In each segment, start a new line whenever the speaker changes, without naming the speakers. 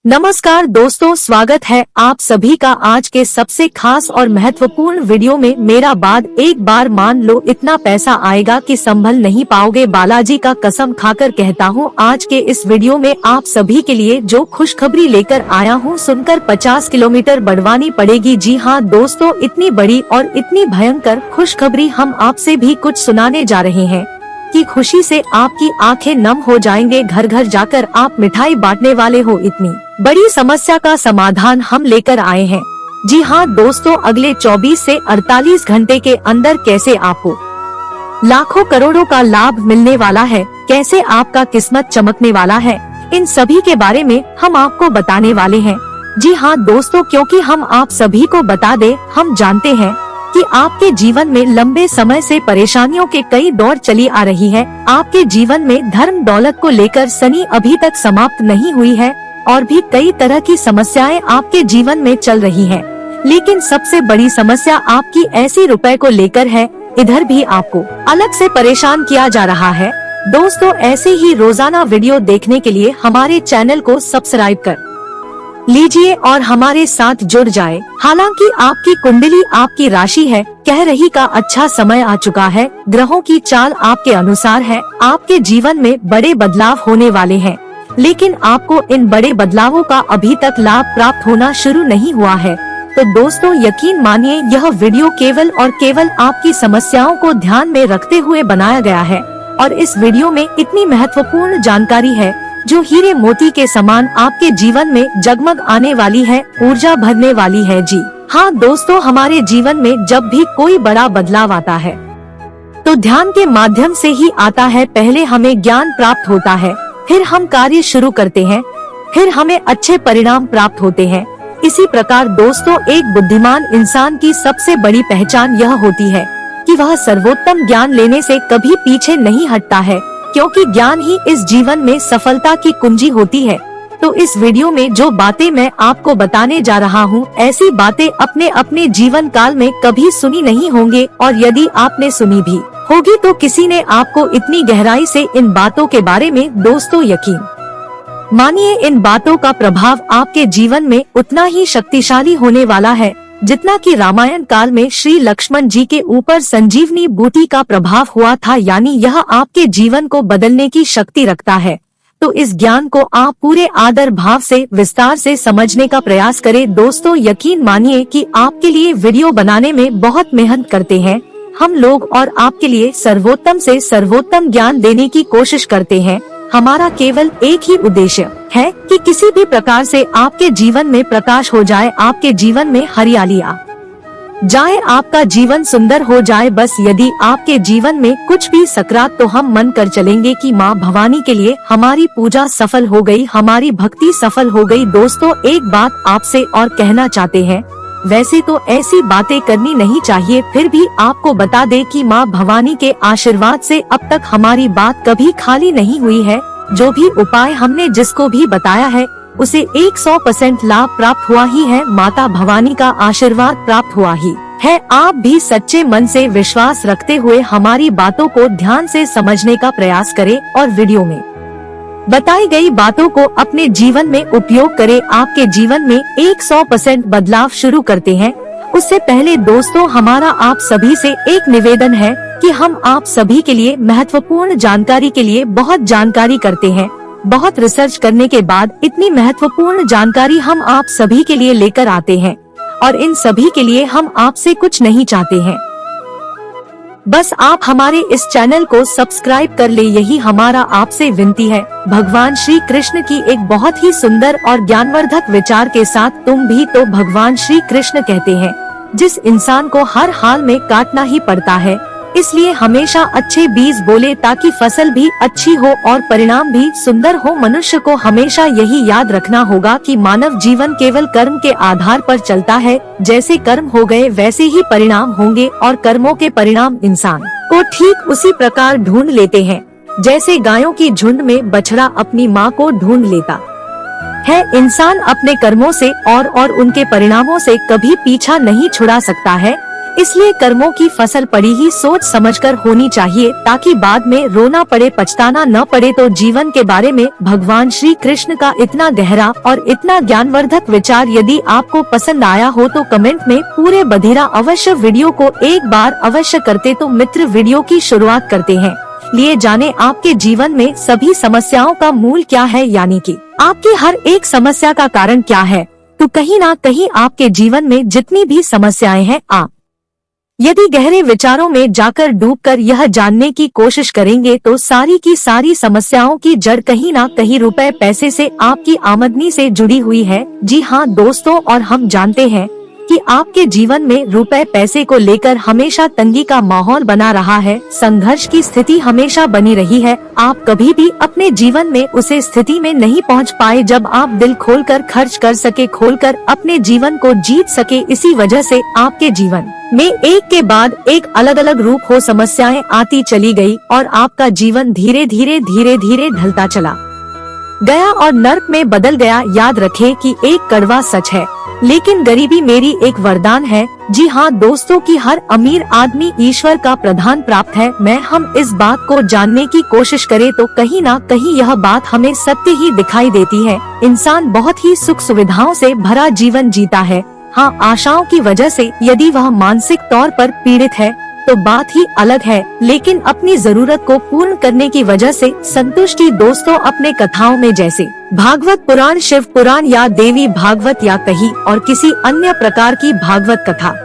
नमस्कार दोस्तों, स्वागत है आप सभी का आज के सबसे खास और महत्वपूर्ण वीडियो में। मेरा बाद एक बार मान लो इतना पैसा आएगा कि संभल नहीं पाओगे। बालाजी का कसम खाकर कहता हूँ, आज के इस वीडियो में आप सभी के लिए जो खुशखबरी लेकर आया हूँ सुनकर 50 किलोमीटर बढ़वानी पड़ेगी। जी हाँ दोस्तों, इतनी बड़ी और इतनी भयंकर खुशखबरी हम आपसे भी कुछ सुनाने जा रहे हैं कि खुशी से आपकी आंखें नम हो जाएंगे। घर घर जाकर आप मिठाई बांटने वाले हो। इतनी बड़ी समस्या का समाधान हम लेकर आए हैं। जी हाँ दोस्तों, अगले 24 से 48 घंटे के अंदर कैसे आपको लाखों करोड़ों का लाभ मिलने वाला है, कैसे आपका किस्मत चमकने वाला है, इन सभी के बारे में हम आपको बताने वाले हैं। जी हाँ दोस्तों, क्योंकि हम आप सभी को बता दें, हम जानते हैं कि आपके जीवन में लंबे समय से परेशानियों के कई दौर चली आ रही है। आपके जीवन में धर्म दौलत को लेकर शनि अभी तक समाप्त नहीं हुई है और भी कई तरह की समस्याएं आपके जीवन में चल रही हैं। लेकिन सबसे बड़ी समस्या आपकी ऐसी रुपए को लेकर है। इधर भी आपको अलग से परेशान किया जा रहा है। दोस्तों, ऐसे ही रोजाना वीडियो देखने के लिए हमारे चैनल को सब्सक्राइब कर लीजिए और हमारे साथ जुड़ जाए। हालांकि आपकी कुंडली आपकी राशि है, कह रही का अच्छा समय आ चुका है। ग्रहों की चाल आपके अनुसार है। आपके जीवन में बड़े बदलाव होने वाले हैं, लेकिन आपको इन बड़े बदलावों का अभी तक लाभ प्राप्त होना शुरू नहीं हुआ है। तो दोस्तों, यकीन मानिए, यह वीडियो केवल और केवल आपकी समस्याओं को ध्यान में रखते हुए बनाया गया है और इस वीडियो में इतनी महत्वपूर्ण जानकारी है जो हीरे मोती के समान आपके जीवन में जगमग आने वाली है, ऊर्जा भरने वाली है। जी हाँ दोस्तों, हमारे जीवन में जब भी कोई बड़ा बदलाव आता है तो ध्यान के माध्यम से ही आता है। पहले हमें ज्ञान प्राप्त होता है, फिर हम कार्य शुरू करते हैं, फिर हमें अच्छे परिणाम प्राप्त होते हैं। इसी प्रकार दोस्तों, एक बुद्धिमान इंसान की सबसे बड़ी पहचान यह होती है कि वह सर्वोत्तम ज्ञान लेने से कभी पीछे नहीं हटता है, क्योंकि ज्ञान ही इस जीवन में सफलता की कुंजी होती है। तो इस वीडियो में जो बातें मैं आपको बताने जा रहा हूँ, ऐसी बातें अपने अपने जीवन काल में कभी सुनी नहीं होंगे, और यदि आपने सुनी भी होगी तो किसी ने आपको इतनी गहराई से इन बातों के बारे में दोस्तों यकीन मानिए, इन बातों का प्रभाव आपके जीवन में उतना ही शक्तिशाली होने वाला है जितना कि रामायण काल में श्री लक्ष्मण जी के ऊपर संजीवनी बूटी का प्रभाव हुआ था। यानी यह आपके जीवन को बदलने की शक्ति रखता है। तो इस ज्ञान को आप पूरे आदर भाव से विस्तार से समझने का प्रयास करें। दोस्तों, यकीन मानिए कि आपके लिए वीडियो बनाने में बहुत मेहनत करते हैं हम लोग, और आपके लिए सर्वोत्तम से सर्वोत्तम ज्ञान देने की कोशिश करते हैं। हमारा केवल एक ही उद्देश्य है कि किसी भी प्रकार से आपके जीवन में प्रकाश हो जाए, आपके जीवन में हरियाली आ जाए, आपका जीवन सुंदर हो जाए। बस यदि आपके जीवन में कुछ भी सकरात तो हम मन कर चलेंगे कि माँ भवानी के लिए हमारी पूजा सफल हो गई, हमारी भक्ति सफल हो गई। दोस्तों, एक बात आपसे और कहना चाहते हैं, वैसे तो ऐसी बातें करनी नहीं चाहिए, फिर भी आपको बता दे कि माँ भवानी के आशीर्वाद से अब तक हमारी बात कभी खाली नहीं हुई है। जो भी उपाय हमने जिसको भी बताया है उसे 100% लाभ प्राप्त हुआ ही है। माता भवानी का आशीर्वाद प्राप्त हुआ ही है। आप भी सच्चे मन से विश्वास रखते हुए हमारी बातों को ध्यान से समझने का प्रयास करें और वीडियो में बताई गई बातों को अपने जीवन में उपयोग करें। आपके जीवन में 100% बदलाव शुरू करते हैं। उससे पहले दोस्तों, हमारा आप सभी से एक निवेदन है कि हम आप सभी के लिए महत्वपूर्ण जानकारी के लिए बहुत जानकारी करते हैं। बहुत रिसर्च करने के बाद इतनी महत्वपूर्ण जानकारी हम आप सभी के लिए लेकर आते हैं, और इन सभी के लिए हम आपसे कुछ नहीं चाहते हैं, बस आप हमारे इस चैनल को सब्सक्राइब कर ले, यही हमारा आपसे विनती है। भगवान श्री कृष्ण की एक बहुत ही सुंदर और ज्ञानवर्धक विचार के साथ तुम भी तो भगवान श्री कृष्ण कहते हैं, जिस इंसान को हर हाल में काटना ही पड़ता है, इसलिए हमेशा अच्छे बीज बोले ताकि फसल भी अच्छी हो और परिणाम भी सुंदर हो। मनुष्य को हमेशा यही याद रखना होगा कि मानव जीवन केवल कर्म के आधार पर चलता है। जैसे कर्म हो गए वैसे ही परिणाम होंगे, और कर्मों के परिणाम इंसान को ठीक उसी प्रकार ढूंढ लेते हैं जैसे गायों की झुंड में बछड़ा अपनी माँ को ढूंढ लेता है। इंसान अपने कर्मों से और उनके परिणामों से कभी पीछा नहीं छुड़ा सकता है। इसलिए कर्मों की फसल पड़ी ही सोच समझकर होनी चाहिए, ताकि बाद में रोना पड़े, पछताना न पड़े। तो जीवन के बारे में भगवान श्री कृष्ण का इतना गहरा और इतना ज्ञानवर्धक विचार यदि आपको पसंद आया हो तो कमेंट में पूरे बधिरा अवश्य वीडियो को एक बार अवश्य करते। तो मित्र, वीडियो की शुरुआत करते हैं। लिए जाने आपके जीवन में सभी समस्याओं का मूल क्या है, यानी कि आपकी हर एक समस्या का कारण क्या है। तो कहीं ना कहीं आपके जीवन में जितनी भी समस्याएं हैं, आप यदि गहरे विचारों में जाकर डूबकर यह जानने की कोशिश करेंगे तो सारी की सारी समस्याओं की जड़ कहीं ना कहीं रुपए पैसे से, आपकी आमदनी से जुड़ी हुई है। जी हाँ दोस्तों, और हम जानते हैं कि आपके जीवन में रुपए पैसे को लेकर हमेशा तंगी का माहौल बना रहा है, संघर्ष की स्थिति हमेशा बनी रही है। आप कभी भी अपने जीवन में उसे स्थिति में नहीं पहुंच पाए जब आप दिल खोलकर खर्च कर सके, खोलकर अपने जीवन को जीत सके। इसी वजह से आपके जीवन में एक के बाद एक अलग अलग रूप हो समस्याएं आती चली गई और आपका जीवन धीरे धीरे ढलता चला गया और नर्क में बदल गया। याद रखें कि एक कड़वा सच है, लेकिन गरीबी मेरी एक वरदान है। जी हाँ दोस्तों, कि हर अमीर आदमी ईश्वर का प्रदान प्राप्त है। हम इस बात को जानने की कोशिश करें तो कहीं ना कहीं यह बात हमें सत्य ही दिखाई देती है। इंसान बहुत ही सुख सुविधाओं से भरा जीवन जीता है। हाँ, आशाओं की वजह से यदि वह मानसिक तौर पर पीड़ित है तो बात ही अलग है, लेकिन अपनी जरूरत को पूर्ण करने की वजह से संतुष्टि दोस्तों अपने कथाओं में, जैसे भागवत पुराण, शिव पुराण या देवी भागवत या कहीं और किसी अन्य प्रकार की भागवत कथा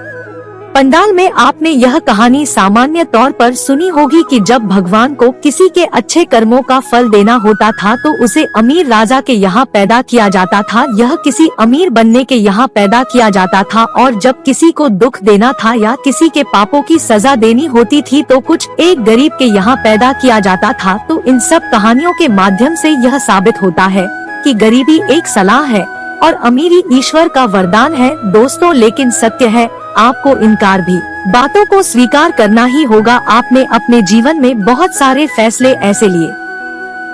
पंडाल में आपने यह कहानी सामान्य तौर पर सुनी होगी कि जब भगवान को किसी के अच्छे कर्मों का फल देना होता था तो उसे अमीर राजा के यहाँ पैदा किया जाता था, यह किसी अमीर बनने के यहाँ पैदा किया जाता था। और जब किसी को दुख देना था या किसी के पापों की सजा देनी होती थी तो कुछ एक गरीब के यहाँ पैदा किया जाता था। तो इन सब कहानियों के माध्यम से यह साबित होता है कि गरीबी एक सलाह है और अमीरी ईश्वर का वरदान है दोस्तों। लेकिन सत्य है, आपको इनकार भी बातों को स्वीकार करना ही होगा। आपने अपने जीवन में बहुत सारे फैसले ऐसे लिए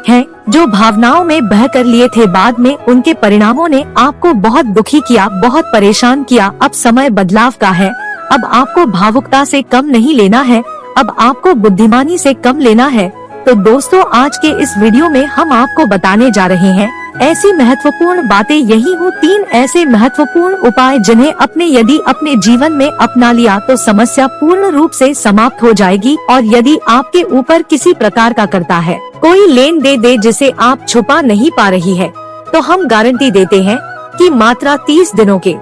हैं जो भावनाओं में बहकर लिए थे, बाद में उनके परिणामों ने आपको बहुत दुखी किया, बहुत परेशान किया। अब समय बदलाव का है। अब आपको भावुकता से कम नहीं लेना है, अब आपको बुद्धिमानी से कम लेना है। तो दोस्तों, आज के इस वीडियो में हम आपको बताने जा रहे हैं ऐसी महत्वपूर्ण बातें, यही हो 3 ऐसे महत्वपूर्ण उपाय जिन्हें यदि अपने जीवन में अपना लिया तो समस्या पूर्ण रूप से समाप्त हो जाएगी। और यदि आपके ऊपर किसी प्रकार का करता है कोई लेन दे जिसे आप छुपा नहीं पा रही है, तो हम गारंटी देते हैं कि मात्र 30 दिनों के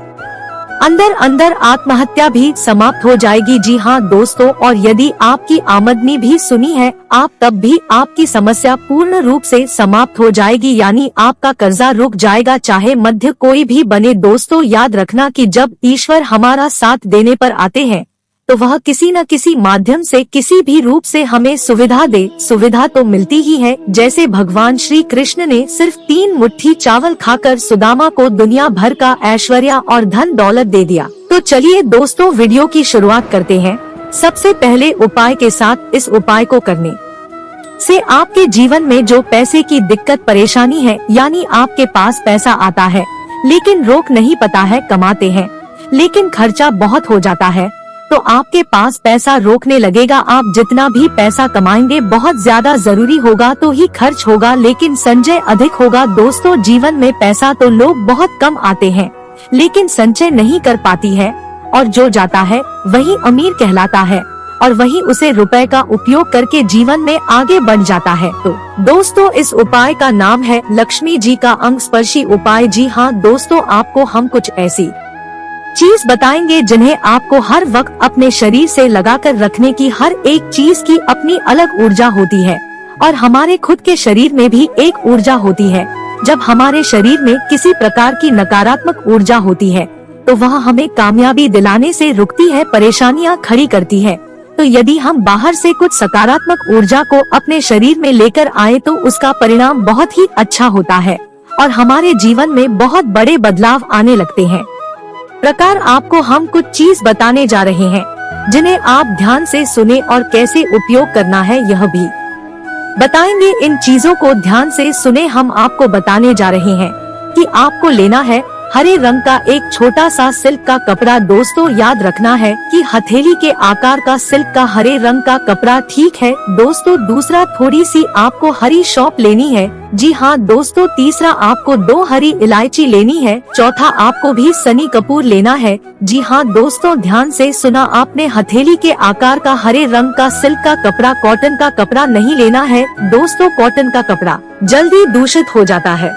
अंदर आत्महत्या भी समाप्त हो जाएगी। जी हाँ दोस्तों, और यदि आपकी आमदनी भी सुनी है आप, तब भी आपकी समस्या पूर्ण रूप से समाप्त हो जाएगी, यानी आपका कर्जा रुक जाएगा, चाहे मध्य कोई भी बने। दोस्तों, याद रखना कि जब ईश्वर हमारा साथ देने पर आते हैं तो वह किसी न किसी माध्यम से, किसी भी रूप से हमें सुविधा दे। सुविधा तो मिलती ही है, जैसे भगवान श्री कृष्ण ने सिर्फ 3 मुट्ठी चावल खाकर सुदामा को दुनिया भर का ऐश्वर्य और धन दौलत दे दिया। तो चलिए दोस्तों, वीडियो की शुरुआत करते हैं सबसे पहले उपाय के साथ। इस उपाय को करने से आपके जीवन में जो पैसे की दिक्कत परेशानी है, यानी आपके पास पैसा आता है लेकिन रोक नहीं पता है, कमाते हैं लेकिन खर्चा बहुत हो जाता है, तो आपके पास पैसा रोकने लगेगा। आप जितना भी पैसा कमाएंगे बहुत ज्यादा जरूरी होगा तो ही खर्च होगा, लेकिन संचय अधिक होगा। दोस्तों, जीवन में पैसा तो लोग बहुत कम आते हैं लेकिन संचय नहीं कर पाती है, और जो जाता है वही अमीर कहलाता है और वही उसे रुपए का उपयोग करके जीवन में आगे बढ़ जाता है। तो दोस्तों, इस उपाय का नाम है लक्ष्मी जी का अंग स्पर्शी उपाय। जी हाँ दोस्तों, आपको हम कुछ ऐसी चीज बताएंगे जिन्हें आपको हर वक्त अपने शरीर से लगाकर रखने की। हर एक चीज की अपनी अलग ऊर्जा होती है और हमारे खुद के शरीर में भी एक ऊर्जा होती है। जब हमारे शरीर में किसी प्रकार की नकारात्मक ऊर्जा होती है तो वह हमें कामयाबी दिलाने से रुकती है, परेशानियां खड़ी करती है। तो यदि हम बाहर से कुछ सकारात्मक ऊर्जा को अपने शरीर में लेकर आए तो उसका परिणाम बहुत ही अच्छा होता है और हमारे जीवन में बहुत बड़े बदलाव आने लगते हैं। प्रकार आपको हम कुछ चीज बताने जा रहे हैं जिन्हें आप ध्यान से सुने और कैसे उपयोग करना है यह भी बताएंगे। इन चीजों को ध्यान से सुने। हम आपको बताने जा रहे हैं कि आपको लेना है हरे रंग का एक छोटा सा सिल्क का कपड़ा। दोस्तों याद रखना है कि हथेली के आकार का सिल्क का हरे रंग का कपड़ा ठीक है। दोस्तों दूसरा, थोड़ी सी आपको हरी सौंफ लेनी है। जी हाँ दोस्तों। तीसरा, आपको 2 हरी इलायची लेनी है। चौथा, आपको भी सनी कपूर लेना है। जी हाँ दोस्तों, ध्यान से सुना आपने। हथेली के आकार का हरे रंग का सिल्क का कपड़ा, कॉटन का कपड़ा नहीं लेना है। दोस्तों कॉटन का कपड़ा जल्दी दूषित हो जाता है,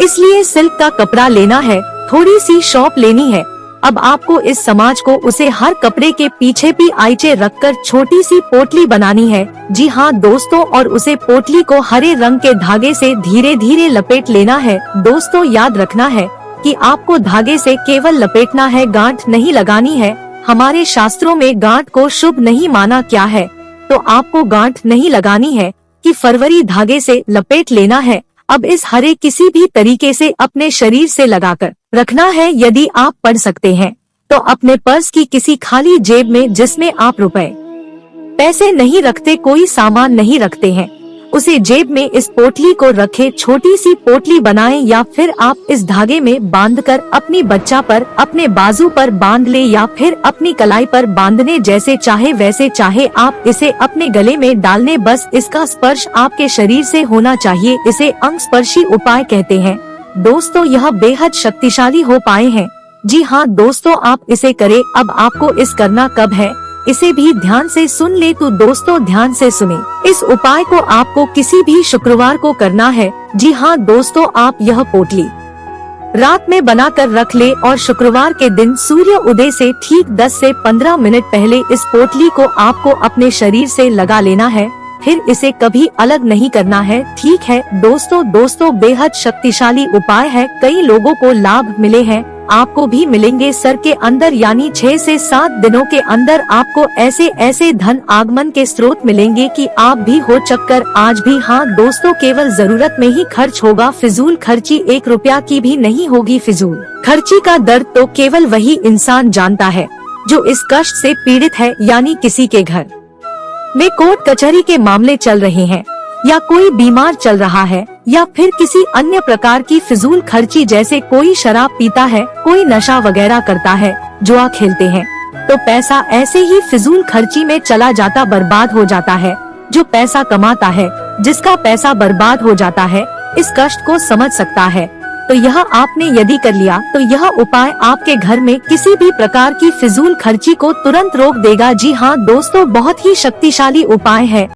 इसलिए सिल्क का कपड़ा लेना है। थोड़ी सी सौंफ लेनी है। अब आपको इस समाज को उसे हर कपड़े के पीछे भी आइचे रखकर छोटी सी पोटली बनानी है। जी हाँ दोस्तों, और उसे पोटली को हरे रंग के धागे से धीरे धीरे लपेट लेना है। दोस्तों याद रखना है कि आपको धागे से केवल लपेटना है, गांठ नहीं लगानी है। हमारे शास्त्रों में गांठ को शुभ नहीं माना क्या है, तो आपको गांठ नहीं लगानी है कि फरवरी धागे से लपेट लेना है। अब इस हरे किसी भी तरीके से अपने शरीर से लगाकर रखना है। यदि आप पढ़ सकते हैं तो अपने पर्स की किसी खाली जेब में, जिसमें आप रुपए पैसे नहीं रखते, कोई सामान नहीं रखते हैं, उसे जेब में इस पोटली को रखे। छोटी सी पोटली बनाएं या फिर आप इस धागे में बांधकर अपनी बच्चा पर, अपने बाजू पर बांध ले या फिर अपनी कलाई पर बांधने, जैसे चाहे वैसे चाहे आप इसे अपने गले में डालने। बस इसका स्पर्श आपके शरीर से होना चाहिए। इसे अंग स्पर्शी उपाय कहते हैं। दोस्तों यह बेहद शक्तिशाली उपाय है। जी हाँ दोस्तों, आप इसे करें। अब आपको इस करना कब है, इसे भी ध्यान से सुन ले। तो दोस्तों ध्यान से सुने, इस उपाय को आपको किसी भी शुक्रवार को करना है। जी हाँ दोस्तों, आप यह पोटली रात में बनाकर रख ले और शुक्रवार के दिन सूर्य उदय से ठीक 10 से 15 मिनट पहले इस पोटली को आपको अपने शरीर से लगा लेना है। फिर इसे कभी अलग नहीं करना है, ठीक है दोस्तों बेहद शक्तिशाली उपाय है। कई लोगों को लाभ मिले हैं, आपको भी मिलेंगे। सर के अंदर यानी 6 से 7 दिनों के अंदर आपको ऐसे ऐसे धन आगमन के स्रोत मिलेंगे कि आप भी हो चक्कर आज भी। हाँ दोस्तों, केवल जरूरत में ही खर्च होगा, फिजूल खर्ची 1 रुपया की भी नहीं होगी। फिजूल खर्ची का दर्द तो केवल वही इंसान जानता है जो इस कष्ट से पीड़ित है, यानी किसी के घर में कोर्ट कचहरी के मामले चल रहे हैं, या कोई बीमार चल रहा है, या फिर किसी अन्य प्रकार की फिजूल खर्ची, जैसे कोई शराब पीता है, कोई नशा वगैरह करता है, जुआ खेलते हैं, तो पैसा ऐसे ही फिजूल खर्ची में चला जाता, बर्बाद हो जाता है। जो पैसा कमाता है, जिसका पैसा बर्बाद हो जाता है, इस कष्ट को समझ सकता है। तो यह आपने यदि कर लिया तो यह उपाय आपके घर में किसी भी प्रकार की फिजूल खर्ची को तुरंत रोक देगा। जी हाँ दोस्तों, बहुत ही शक्तिशाली उपाय है।